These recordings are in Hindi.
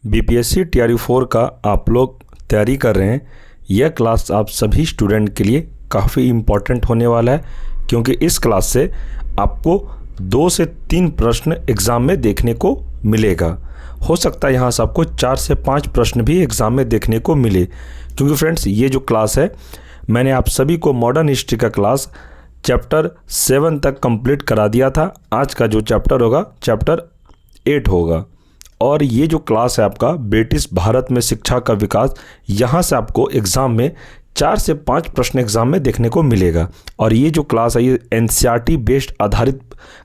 बीपीएससी टीआरयू 4 का आप लोग तैयारी कर रहे हैं, यह क्लास आप सभी स्टूडेंट के लिए काफ़ी इम्पॉर्टेंट होने वाला है, क्योंकि इस क्लास से आपको 2 से 3 प्रश्न एग्ज़ाम में देखने को मिलेगा। हो सकता है यहाँ से आपको 4 से 5 प्रश्न भी एग्ज़ाम में देखने को मिले, क्योंकि फ्रेंड्स ये जो क्लास है मैंने आप सभी को मॉडर्न हिस्ट्री का क्लास चैप्टर 7 तक कंप्लीट करा दिया था। आज का जो चैप्टर होगा चैप्टर 8 होगा, और ये जो क्लास है आपका ब्रिटिश भारत में शिक्षा का विकास, यहाँ से आपको एग्ज़ाम में 4 से 5 प्रश्न एग्ज़ाम में देखने को मिलेगा। और ये जो क्लास है ये एनसीईआरटी बेस्ड आधारित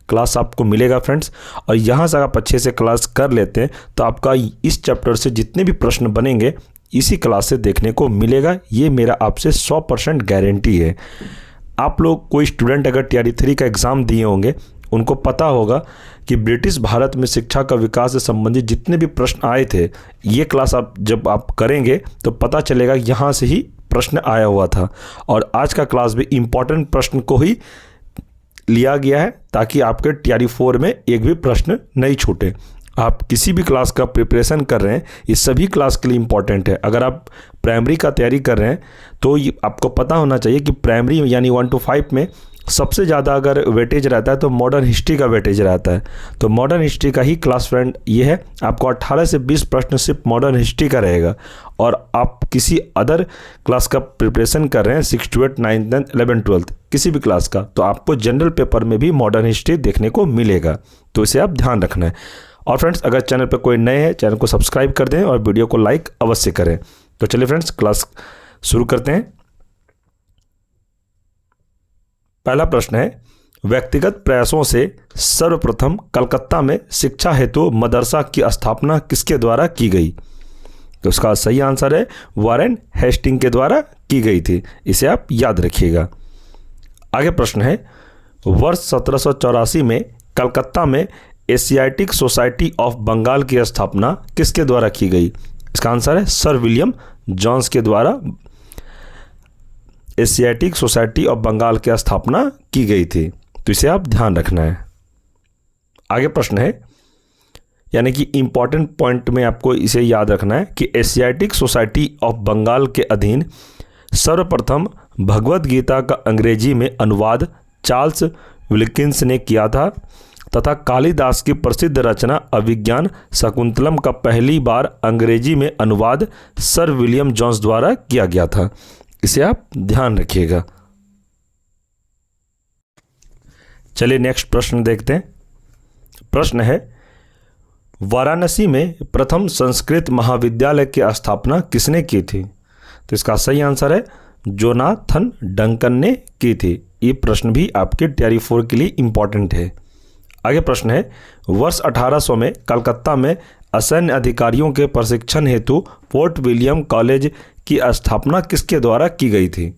क्लास आपको मिलेगा फ्रेंड्स। और यहाँ से आप अच्छे से क्लास कर लेते हैं तो आपका इस चैप्टर से जितने भी प्रश्न बनेंगे इसी क्लास से देखने को मिलेगा। ये मेरा आपसे 100% गारंटी है। आप लोग कोई स्टूडेंट अगर टीआरयू 3 का एग्ज़ाम दिए होंगे उनको पता होगा कि ब्रिटिश भारत में शिक्षा का विकास से संबंधित जितने भी प्रश्न आए थे, ये क्लास जब आप करेंगे तो पता चलेगा यहाँ से ही प्रश्न आया हुआ था। और आज का क्लास भी इम्पॉर्टेंट प्रश्न को ही लिया गया है, ताकि आपके टीआरयू 4 में एक भी प्रश्न नहीं छूटे। आप किसी भी क्लास का प्रिपरेशन कर रहे हैं, ये सभी क्लास के लिए इम्पॉर्टेंट है। अगर आप प्राइमरी का तैयारी कर रहे हैं तो ये आपको पता होना चाहिए कि प्राइमरी यानी 1 to 5 में सबसे ज़्यादा अगर वेटेज रहता है तो मॉडर्न हिस्ट्री का वेटेज रहता है। तो मॉडर्न हिस्ट्री का ही क्लास फ्रेंड ये है, आपको 18 से 20 प्रश्न सिर्फ मॉडर्न हिस्ट्री का रहेगा। और आप किसी अदर क्लास का प्रिपरेशन कर रहे हैं 6 to 8, 9, 10, 11, 12 किसी भी क्लास का, तो आपको जनरल पेपर में भी मॉडर्न हिस्ट्री देखने को मिलेगा। तो इसे आप ध्यान रखना है। और फ्रेंड्स अगर चैनल पर कोई नए हैं चैनल को सब्सक्राइब कर दें और वीडियो को लाइक अवश्य करें। तो चलिए फ्रेंड्स क्लास शुरू करते हैं। पहला प्रश्न है, व्यक्तिगत प्रयासों से सर्वप्रथम कलकत्ता में शिक्षा हेतु मदरसा की स्थापना किसके द्वारा की गई? तो उसका सही आंसर है वारेन हेस्टिंग के द्वारा की गई थी। इसे आप याद रखिएगा। आगे प्रश्न है, वर्ष 1784 में कलकत्ता में एशियाटिक सोसाइटी ऑफ बंगाल की स्थापना किसके द्वारा की गई? इसका आंसर है सर विलियम जॉन्स के द्वारा एशियाटिक सोसाइटी ऑफ बंगाल की स्थापना की गई थी। तो इसे आप ध्यान रखना है। आगे प्रश्न है, यानी कि इंपॉर्टेंट पॉइंट में आपको इसे याद रखना है कि एशियाटिक सोसाइटी ऑफ बंगाल के अधीन सर्वप्रथम भगवद गीता का अंग्रेजी में अनुवाद चार्ल्स विल्किंस ने किया था, तथा कालिदास की प्रसिद्ध रचना अभिज्ञान शकुंतलम का पहली बार अंग्रेजी में अनुवाद सर विलियम जॉन्स द्वारा किया गया था। इसे आप ध्यान रखिएगा। चलिए नेक्स्ट प्रश्न देखते हैं। प्रश्न है, वाराणसी में प्रथम संस्कृत महाविद्यालय की स्थापना किसने की थी? तो इसका सही आंसर है जोनाथन डंकन ने की थी। ये प्रश्न भी आपके टीआरयू 4 के लिए इंपॉर्टेंट है। आगे प्रश्न है, वर्ष 1800 में कलकत्ता में असैन्य अधिकारियों के प्रशिक्षण हेतु फोर्ट विलियम कॉलेज की स्थापना किसके द्वारा की गई थी?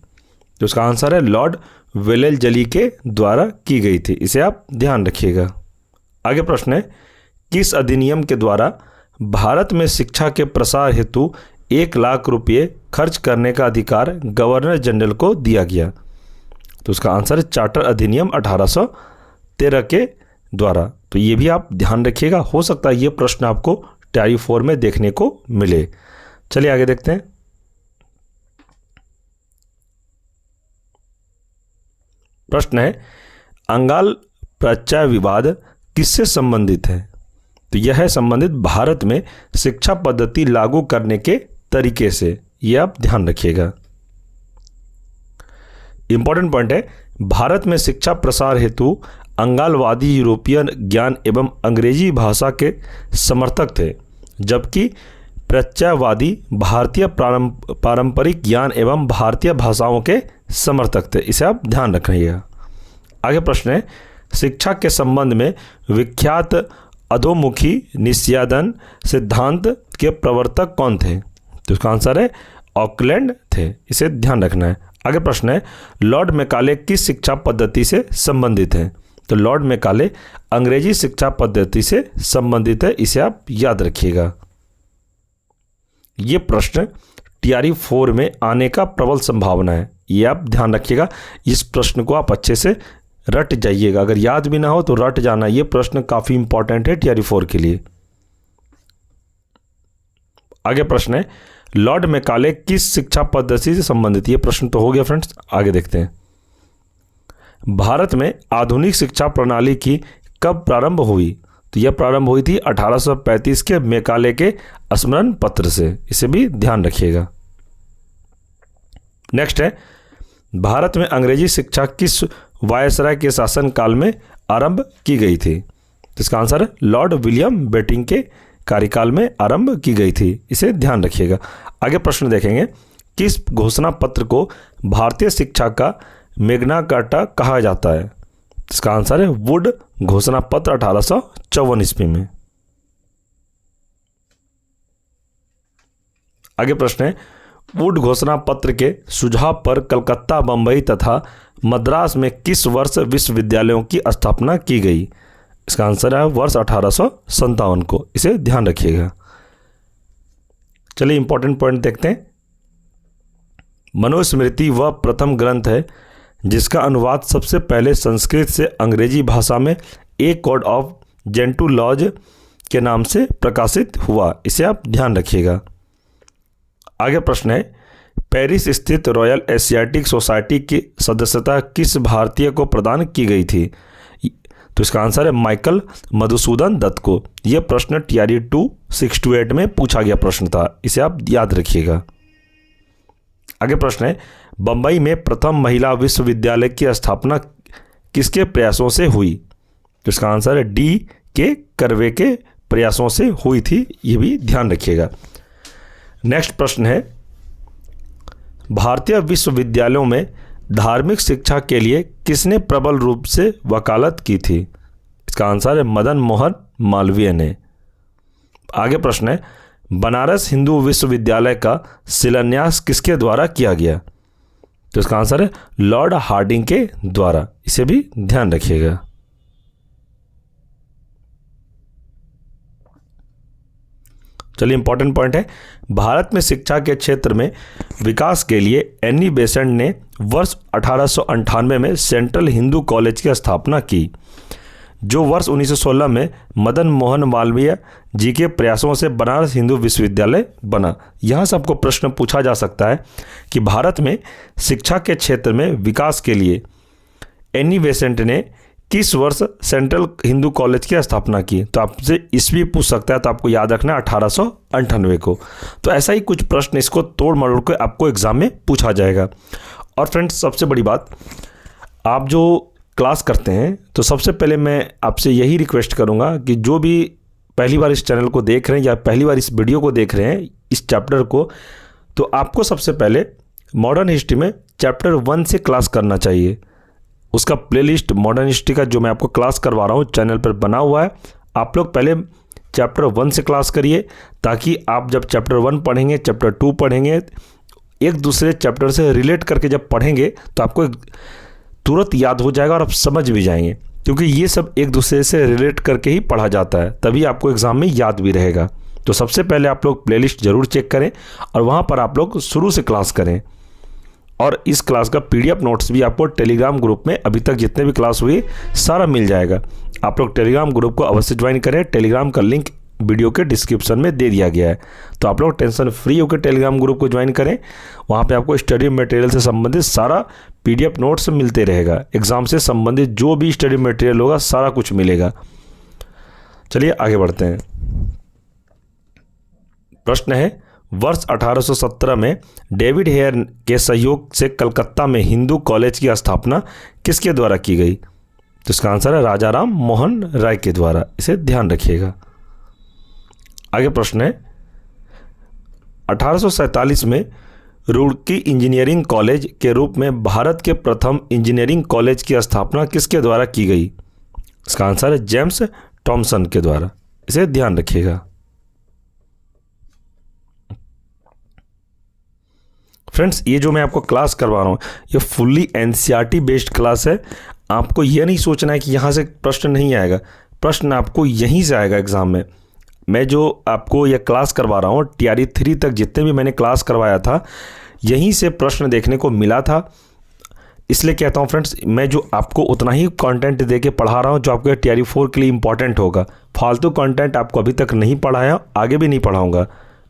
तो उसका आंसर है लॉर्ड वेलेस्ली के द्वारा की गई थी। इसे आप ध्यान रखिएगा। आगे प्रश्न है, किस अधिनियम के द्वारा भारत में शिक्षा के प्रसार हेतु 1 लाख रुपये खर्च करने का अधिकार गवर्नर जनरल को दिया गया? तो उसका आंसर है चार्टर अधिनियम 1813 के द्वारा। तो ये भी आप ध्यान रखिएगा। हो सकता है ये प्रश्न आपको टीआरयू 4 में देखने को मिले। चलिए आगे देखते हैं। प्रश्न है, अंगाल प्रत्यय विवाद किससे संबंधित है? तो यह है संबंधित भारत में शिक्षा पद्धति लागू करने के तरीके से। यह आप ध्यान रखिएगा। इंपॉर्टेंट पॉइंट है, भारत में शिक्षा प्रसार हेतु अंगालवादी यूरोपियन ज्ञान एवं अंग्रेजी भाषा के समर्थक थे, जबकि प्रत्ययवादी भारतीय पारंपरिक ज्ञान एवं भारतीय भाषाओं के समर्थक थे। इसे आप ध्यान रखिएगा। आगे प्रश्न है, शिक्षा के संबंध में विख्यात अधोमुखी निस्यादन सिद्धांत के प्रवर्तक कौन थे? तो इसका आंसर है ऑकलैंड थे। इसे ध्यान रखना है। आगे प्रश्न है, लॉर्ड मैकाले किस शिक्षा पद्धति से संबंधित हैं? तो लॉर्ड मैकाले अंग्रेजी शिक्षा पद्धति से संबंधित है। इसे आप याद रखिएगा। ये प्रश्न टीआरयू 4 में आने का प्रबल संभावना है। ये आप ध्यान रखिएगा। इस प्रश्न को आप अच्छे से रट जाइएगा। अगर याद भी ना हो तो रट जाना। ये प्रश्न काफ़ी इंपॉर्टेंट है टीआरयू 4 के लिए। आगे प्रश्न है, लॉर्ड मैकाले किस शिक्षा पद्धति से संबंधित? ये प्रश्न तो हो गया फ्रेंड्स, आगे देखते हैं। भारत में आधुनिक शिक्षा प्रणाली की कब प्रारंभ हुई? तो यह प्रारंभ हुई थी 1835 के मैकाले के स्मरण पत्र से, इसे भी ध्यान रखिएगा। नेक्स्ट है, भारत में अंग्रेजी शिक्षा किस वायसराय के शासन काल में आरंभ की गई थी? तो इसका आंसर है लॉर्ड विलियम बेटिंग के कार्यकाल में आरंभ की गई थी, इसे ध्यान रखिएगा। आगे प्रश्न देखेंगे, किस घोषणा पत्र को भारतीय शिक्षा का मैग्ना कार्टा कहा जाता है? इसका आंसर है वुड घोषणा पत्र 1854 ईस्वी में। आगे प्रश्न है, वुड घोषणा पत्र के सुझाव पर कलकत्ता, बंबई तथा मद्रास में किस वर्ष विश्वविद्यालयों की स्थापना की गई? इसका आंसर है वर्ष 1857 को, इसे ध्यान रखिएगा। चलिए इंपॉर्टेंट पॉइंट देखते हैं। मनुस्मृति वह प्रथम ग्रंथ है जिसका अनुवाद सबसे पहले संस्कृत से अंग्रेजी भाषा में ए कोड ऑफ जेंटू लॉज के नाम से प्रकाशित हुआ, इसे आप ध्यान रखिएगा। आगे प्रश्न है, पेरिस स्थित रॉयल एशियाटिक सोसाइटी की सदस्यता किस भारतीय को प्रदान की गई थी? तो इसका आंसर है माइकल मधुसूदन दत्त को। यह प्रश्न टीआरई 2628 में पूछा गया प्रश्न था, इसे आप याद रखिएगा। आगे प्रश्न है, बंबई में प्रथम महिला विश्वविद्यालय की स्थापना किसके प्रयासों से हुई? तो इसका आंसर है डी के कर्वे के प्रयासों से हुई थी, यह भी ध्यान रखिएगा। नेक्स्ट प्रश्न है, भारतीय विश्वविद्यालयों में धार्मिक शिक्षा के लिए किसने प्रबल रूप से वकालत की थी? इसका आंसर है मदन मोहन मालवीय ने। आगे प्रश्न है, बनारस हिंदू विश्वविद्यालय का शिलान्यास किसके द्वारा किया गया? तो इसका आंसर है लॉर्ड हार्डिंग के द्वारा, इसे भी ध्यान रखिएगा। चलिए इंपॉर्टेंट पॉइंट है, भारत में शिक्षा के क्षेत्र में विकास के लिए एनी बेसेंट ने वर्ष 1898 में सेंट्रल हिंदू कॉलेज की स्थापना की, जो वर्ष 1916 में मदन मोहन मालवीय जी के प्रयासों से बनारस हिंदू विश्वविद्यालय बना। यहाँ से आपको प्रश्न पूछा जा सकता है कि भारत में शिक्षा के क्षेत्र में विकास के लिए एनी बेसेंट ने किस वर्ष सेंट्रल हिंदू कॉलेज की स्थापना की? तो आपसे ईस्वी पूछ सकता है, तो आपको याद रखना है 1898 को। तो ऐसा ही कुछ प्रश्न इसको तोड़ मरोड़ के आपको एग्जाम में पूछा जाएगा। और फ्रेंड्स, सबसे बड़ी बात, आप जो क्लास करते हैं तो सबसे पहले मैं आपसे यही रिक्वेस्ट करूंगा कि जो भी पहली बार इस चैनल को देख रहे हैं या पहली बार इस वीडियो को देख रहे हैं, इस चैप्टर को, तो आपको सबसे पहले मॉडर्न हिस्ट्री में चैप्टर 1 से क्लास करना चाहिए। उसका प्लेलिस्ट मॉडर्न हिस्ट्री का जो मैं आपको क्लास करवा रहा हूँ चैनल पर बना हुआ है। आप लोग पहले चैप्टर 1 से क्लास करिए, ताकि आप जब चैप्टर 1 पढ़ेंगे, चैप्टर 2 पढ़ेंगे, एक दूसरे चैप्टर से रिलेट करके जब पढ़ेंगे तो आपको तुरंत याद हो जाएगा और आप समझ भी जाएंगे, क्योंकि ये सब एक दूसरे से रिलेट करके ही पढ़ा जाता है, तभी आपको एग्जाम में याद भी रहेगा। तो सबसे पहले आप लोग प्लेलिस्ट जरूर चेक करें और वहाँ पर आप लोग शुरू से क्लास करें। और इस क्लास का PDF नोट्स भी आपको टेलीग्राम ग्रुप में अभी तक जितने भी क्लास हुई सारा मिल जाएगा। आप लोग टेलीग्राम ग्रुप को अवश्य ज्वाइन करें। टेलीग्राम का लिंक वीडियो के डिस्क्रिप्शन में दे दिया गया है, तो आप लोग टेंशन फ्री होकर टेलीग्राम ग्रुप को ज्वाइन करें। वहाँ पे आपको स्टडी मटेरियल से संबंधित सारा PDF नोट्स मिलते रहेगा। एग्जाम से संबंधित जो भी स्टडी मटेरियल होगा सारा कुछ मिलेगा। चलिए आगे बढ़ते हैं। प्रश्न है, वर्ष 1817 में डेविड हेयर के सहयोग से कलकत्ता में हिंदू कॉलेज की स्थापना किसके द्वारा की गई? तो इसका आंसर है राजा राम मोहन राय के द्वारा, इसे ध्यान रखिएगा। आगे प्रश्न है, 1847 में रुड़की इंजीनियरिंग कॉलेज के रूप में भारत के प्रथम इंजीनियरिंग कॉलेज की स्थापना किसके द्वारा की गई? इसका आंसर है जेम्स टॉमसन के द्वारा, इसे ध्यान रखिएगा। फ्रेंड्स, ये जो मैं आपको क्लास करवा रहा हूँ ये फुल्ली NCERT बेस्ड क्लास है। आपको ये नहीं सोचना है कि यहाँ से प्रश्न नहीं आएगा, प्रश्न आपको यहीं से आएगा एग्जाम में। मैं जो आपको ये क्लास करवा रहा हूँ TRE 3 तक जितने भी मैंने क्लास करवाया था यहीं से प्रश्न देखने को मिला था। इसलिए कहता हूँ फ्रेंड्स, मैं जो आपको उतना ही कंटेंट दे के पढ़ा रहा हूँ जो आपको TRE 4 के लिए इंपॉर्टेंट होगा। फालतू कंटेंट आपको अभी तक नहीं पढ़ाया, आगे भी नहीं पढ़ाऊँगा।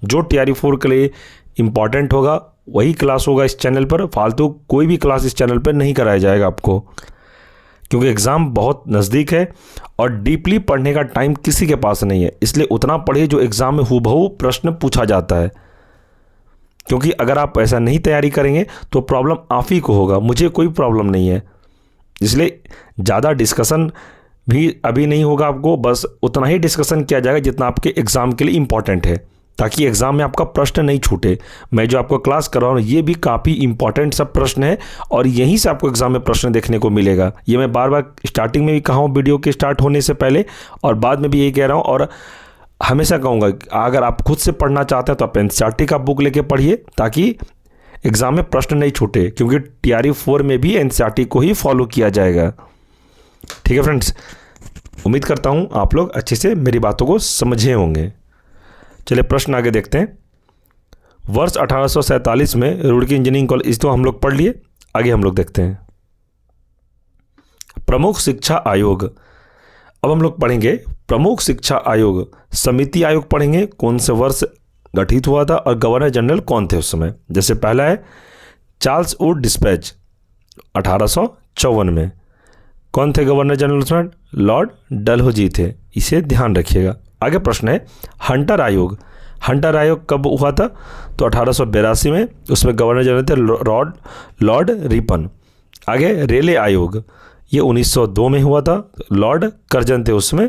जो TRE4 के लिए इम्पॉर्टेंट होगा वही क्लास होगा इस चैनल पर। फालतू कोई भी क्लास इस चैनल पर नहीं कराया जाएगा आपको, क्योंकि एग्ज़ाम बहुत नज़दीक है और डीपली पढ़ने का टाइम किसी के पास नहीं है। इसलिए उतना पढ़िए जो एग्ज़ाम में हूबहू प्रश्न पूछा जाता है, क्योंकि अगर आप ऐसा नहीं तैयारी करेंगे तो प्रॉब्लम आप ही को होगा, मुझे कोई प्रॉब्लम नहीं है। इसलिए ज़्यादा डिस्कशन भी अभी नहीं होगा आपको, बस उतना ही डिस्कशन किया जाएगा जितना आपके एग्ज़ाम के लिए इम्पॉर्टेंट है, ताकि एग्ज़ाम में आपका प्रश्न नहीं छूटे। मैं जो आपको क्लास कर रहा हूँ ये भी काफ़ी इंपॉर्टेंट सब प्रश्न है और यहीं से आपको एग्ज़ाम में प्रश्न देखने को मिलेगा। ये मैं बार बार स्टार्टिंग में भी कहा हूँ वीडियो के स्टार्ट होने से पहले, और बाद में भी यही कह रहा हूँ, और हमेशा कहूँगा अगर आप खुद से पढ़ना चाहते हैं तो आप NCERT का बुक लेके पढ़िए, ताकि एग्ज़ाम में प्रश्न नहीं छूटे, क्योंकि TRE4 में भी NCERT को ही फॉलो किया जाएगा। ठीक है फ्रेंड्स, उम्मीद करता हूँ आप लोग अच्छे से मेरी बातों को समझे होंगे। चलिए प्रश्न आगे देखते हैं। वर्ष 1847 में रुड़की इंजीनियरिंग कॉलेज तो हम लोग पढ़ लिए, आगे हम लोग देखते हैं प्रमुख शिक्षा आयोग। अब हम लोग पढ़ेंगे प्रमुख शिक्षा आयोग, समिति आयोग पढ़ेंगे, कौन से वर्ष गठित हुआ था और गवर्नर जनरल कौन थे उस समय। जैसे पहला है चार्ल्स वुड डिस्पैच 1854 में। कौन थे गवर्नर जनरल उसमें? लॉर्ड डलहौजी थे, इसे ध्यान रखिएगा। आगे प्रश्न है हंटर आयोग। हंटर आयोग कब हुआ था? तो 1882 में, उसमें गवर्नर जनरल थे लॉर्ड रिपन। आगे रेले आयोग, ये 1902 में हुआ था, लॉर्ड कर्जन थे उसमें।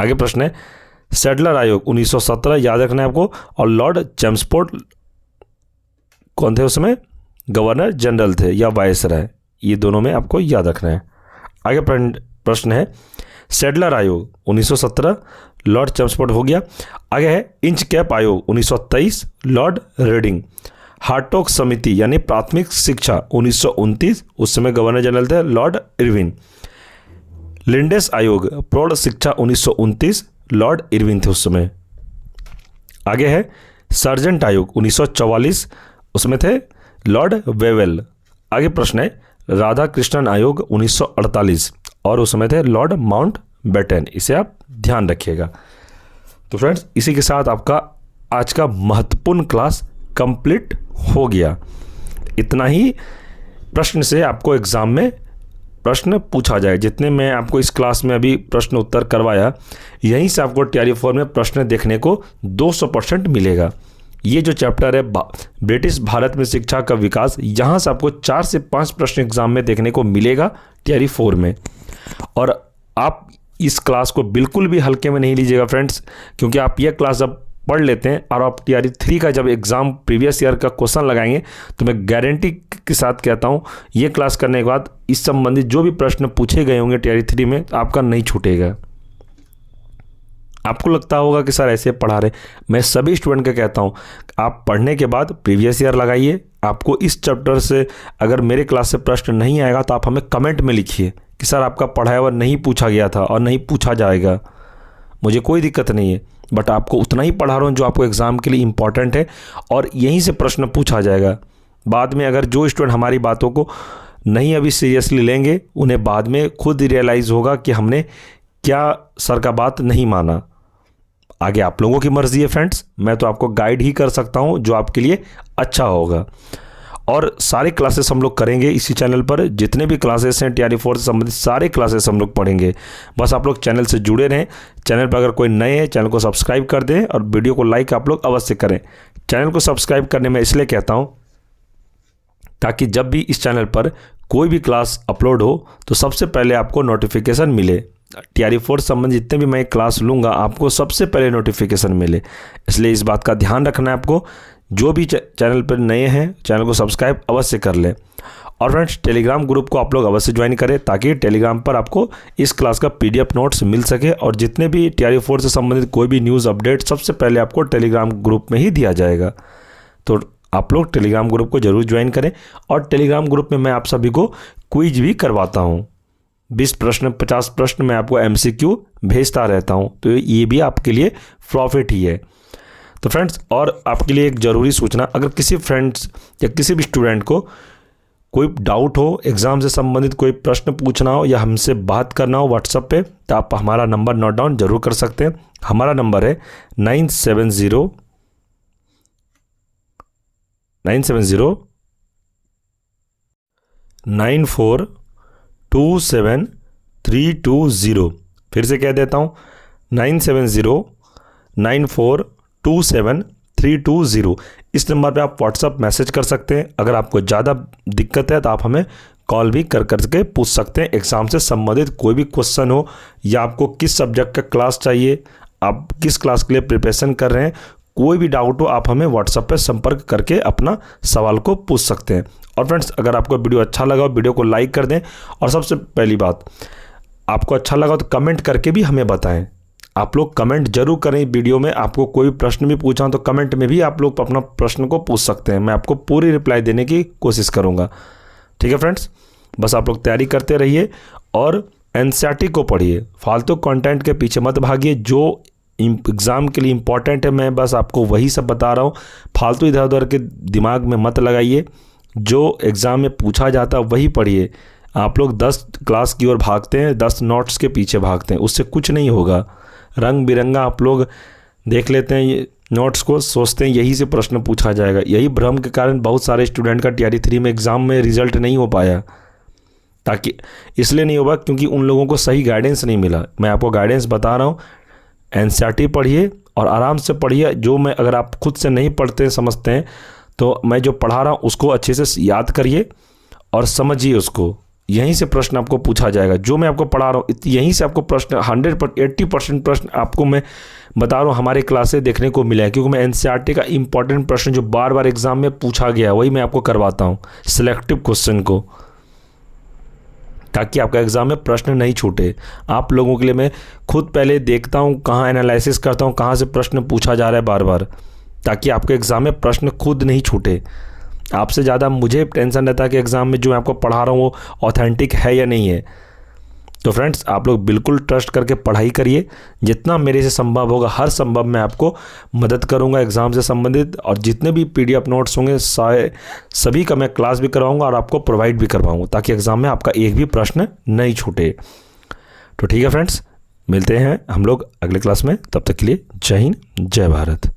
आगे प्रश्न है सैडलर आयोग 1917, याद रखना है आपको, और लॉर्ड चैम्सफोर्ड कौन थे उसमें? गवर्नर जनरल थे या वायसराय, ये दोनों में आपको याद रखना है। आगे प्रश्न है सैडलर आयोग 1917, लॉर्ड चैम्सफोर्ड हो गया। आगे है इंच कैप आयोग 1923, लॉर्ड रेडिंग। हार्टोक समिति यानी प्राथमिक शिक्षा 1929, उस समय गवर्नर जनरल थे लॉर्ड इरविन। लिंडेस आयोग प्रौढ़ शिक्षा 1929, लॉर्ड इरविन थे उस समय। आगे है सार्जेंट आयोग 1944, उसमें थे लॉर्ड वेवेल। आगे प्रश्न है राधा कृष्णन आयोग 1948, और उस समय थे लॉर्ड माउंट बैटन, इसे आप ध्यान रखिएगा। तो फ्रेंड्स इसी के साथ आपका आज का महत्वपूर्ण क्लास कंप्लीट हो गया। इतना ही प्रश्न से आपको एग्ज़ाम में प्रश्न पूछा जाए। जितने मैं आपको इस क्लास में अभी प्रश्न उत्तर करवाया, यहीं से आपको TRE4 में प्रश्न देखने को 200% मिलेगा। ये जो चैप्टर है ब्रिटिश भारत में शिक्षा का विकास, यहाँ से आपको 4 से 5 प्रश्न एग्जाम में देखने को मिलेगा TRE4 में। और आप इस क्लास को बिल्कुल भी हल्के में नहीं लीजिएगा फ्रेंड्स, क्योंकि आप ये क्लास जब पढ़ लेते हैं और आप TRE3 का जब एग्ज़ाम प्रीवियस ईयर का क्वेश्चन लगाएंगे, तो मैं गारंटी के साथ कहता हूँ ये क्लास करने के बाद इस संबंधित जो भी प्रश्न पूछे गए होंगे TRE3 में, आपका नहीं छूटेगा। आपको लगता होगा कि सर ऐसे पढ़ा रहे, मैं सभी स्टूडेंट का कहता हूँ आप पढ़ने के बाद प्रीवियस ईयर लगाइए। आपको इस चैप्टर से अगर मेरे क्लास से प्रश्न नहीं आएगा तो आप हमें कमेंट में लिखिए कि सर आपका पढ़ाया हुआ नहीं पूछा गया था और नहीं पूछा जाएगा, मुझे कोई दिक्कत नहीं है, बट आपको उतना ही पढ़ा रहा हूँ जो आपको एग्ज़ाम के लिए इम्पॉर्टेंट है, और यहीं से प्रश्न पूछा जाएगा। बाद में अगर जो स्टूडेंट हमारी बातों को नहीं अभी सीरियसली लेंगे, उन्हें बाद में खुद रियलाइज़ होगा कि हमने क्या सर का बात नहीं माना। आगे आप लोगों की मर्ज़ी है फ्रेंड्स, मैं तो आपको गाइड ही कर सकता हूँ जो आपके लिए अच्छा होगा। और सारे क्लासेस हम लोग करेंगे इसी चैनल पर, जितने भी क्लासेस हैं TRE4 से संबंधित सारे क्लासेस हम लोग पढ़ेंगे। बस आप लोग चैनल से जुड़े रहें। चैनल पर अगर कोई नए हैं, चैनल को सब्सक्राइब कर दें और वीडियो को लाइक आप लोग अवश्य करें। चैनल को सब्सक्राइब करने में इसलिए कहता हूँ ताकि जब भी इस चैनल पर कोई भी क्लास अपलोड हो तो सबसे पहले आपको नोटिफिकेशन मिले। TRE4 संबंधित जितने भी मैं क्लास लूँगा आपको सबसे पहले नोटिफिकेशन मिले, इसलिए इस बात का ध्यान रखना है आपको। जो भी चैनल पर नए हैं चैनल को सब्सक्राइब अवश्य कर लें। और फ्रेंड्स टेलीग्राम ग्रुप को आप लोग अवश्य ज्वाइन करें, ताकि टेलीग्राम पर आपको इस क्लास का PDF नोट्स मिल सके, और जितने भी TRE4 से संबंधित कोई भी न्यूज़ अपडेट सबसे पहले आपको टेलीग्राम ग्रुप में ही दिया जाएगा। तो आप लोग टेलीग्राम ग्रुप को ज़रूर ज्वाइन करें। और टेलीग्राम ग्रुप में मैं आप सभी को क्विज भी करवाता हूँ, 20 प्रश्न 50 प्रश्न मैं आपको MCQ भेजता रहता हूँ, तो ये भी आपके लिए प्रॉफिट ही है। तो फ्रेंड्स, और आपके लिए एक ज़रूरी सूचना, अगर किसी फ्रेंड्स या किसी भी स्टूडेंट को कोई डाउट हो, एग्ज़ाम से संबंधित कोई प्रश्न पूछना हो या हमसे बात करना हो व्हाट्सएप पे, तो आप हमारा नंबर नोट डाउन जरूर कर सकते हैं। हमारा नंबर है 970 9427 फिर से कह देता हूँ 9709427320। इस नंबर पे आप व्हाट्सअप मैसेज कर सकते हैं। अगर आपको ज़्यादा दिक्कत है तो आप हमें कॉल भी करके पूछ सकते हैं। एग्ज़ाम से संबंधित कोई भी क्वेश्चन हो या आपको किस सब्जेक्ट का क्लास चाहिए, आप किस क्लास के लिए प्रिपरेशन कर रहे हैं, कोई भी डाउट हो आप हमें व्हाट्सएप पे संपर्क करके अपना सवाल को पूछ सकते हैं। और फ्रेंड्स, अगर आपको वीडियो अच्छा लगा हो वीडियो को लाइक कर दें, और सबसे पहली बात, आपको अच्छा लगा तो कमेंट करके भी हमें बताएं। आप लोग कमेंट जरूर करें। वीडियो में आपको कोई प्रश्न भी पूछा तो कमेंट में भी आप लोग अपना प्रश्न को पूछ सकते हैं। मैं आपको पूरी रिप्लाई देने की कोशिश करूँगा। ठीक है फ्रेंड्स, बस आप लोग तैयारी करते रहिए और एनसीईआरटी को पढ़िए। फालतू कंटेंट के पीछे मत भागिए। जो एग्ज़ाम के लिए इम्पॉर्टेंट है मैं बस आपको वही सब बता रहा हूँ। फालतू इधर उधर के दिमाग में मत लगाइए। जो एग्ज़ाम में पूछा जाता है वही पढ़िए। आप लोग 10 क्लास की ओर भागते हैं, 10 नोट्स के पीछे भागते हैं, उससे कुछ नहीं होगा। रंग बिरंगा आप लोग देख लेते हैं ये नोट्स को, सोचते हैं यही से प्रश्न पूछा जाएगा। यही भ्रम के कारण बहुत सारे स्टूडेंट का टीआरई 3 में एग्ज़ाम में रिजल्ट नहीं हो पाया। ताकि इसलिए नहीं होगा क्योंकि उन लोगों को सही गाइडेंस नहीं मिला। मैं आपको गाइडेंस बता रहा हूँ। एनसीईआरटी पढ़िए और आराम से पढ़िए। जो मैं अगर आप खुद से नहीं पढ़ते समझते हैं तो मैं जो पढ़ा रहा हूँ उसको अच्छे से याद करिए और समझिए उसको। यहीं से प्रश्न आपको पूछा जाएगा। जो मैं आपको पढ़ा रहा हूँ यहीं से आपको प्रश्न 80% प्रश्न आपको मैं बता रहा हूँ हमारे क्लास से देखने को मिला है। क्योंकि मैं एनसीईआरटी का इंपॉर्टेंट प्रश्न जो बार बार एग्जाम में पूछा गया वही मैं आपको करवाता हूँ, सिलेक्टिव क्वेश्चन को, ताकि आपका एग्ज़ाम में प्रश्न नहीं छूटे। आप लोगों के लिए मैं खुद पहले देखता हूँ, कहाँ एनालिसिस करता हूँ, कहाँ से प्रश्न पूछा जा रहा है बार बार, ताकि आपके एग्ज़ाम में प्रश्न खुद नहीं छूटे। आपसे ज़्यादा मुझे टेंशन रहता है कि एग्ज़ाम में जो मैं आपको पढ़ा रहा हूँ वो ऑथेंटिक है या नहीं है। तो फ्रेंड्स, आप लोग बिल्कुल ट्रस्ट करके पढ़ाई करिए। जितना मेरे से संभव होगा हर संभव मैं आपको मदद करूंगा एग्ज़ाम से संबंधित। और जितने भी पीडीएफ नोट्स होंगे सभी का मैं क्लास भी करवाऊंगा और आपको प्रोवाइड भी करवाऊंगा, ताकि एग्ज़ाम में आपका एक भी प्रश्न नहीं छूटे। तो ठीक है फ्रेंड्स, मिलते हैं हम लोग अगले क्लास में। तब तक के लिए जय हिंद, जय भारत।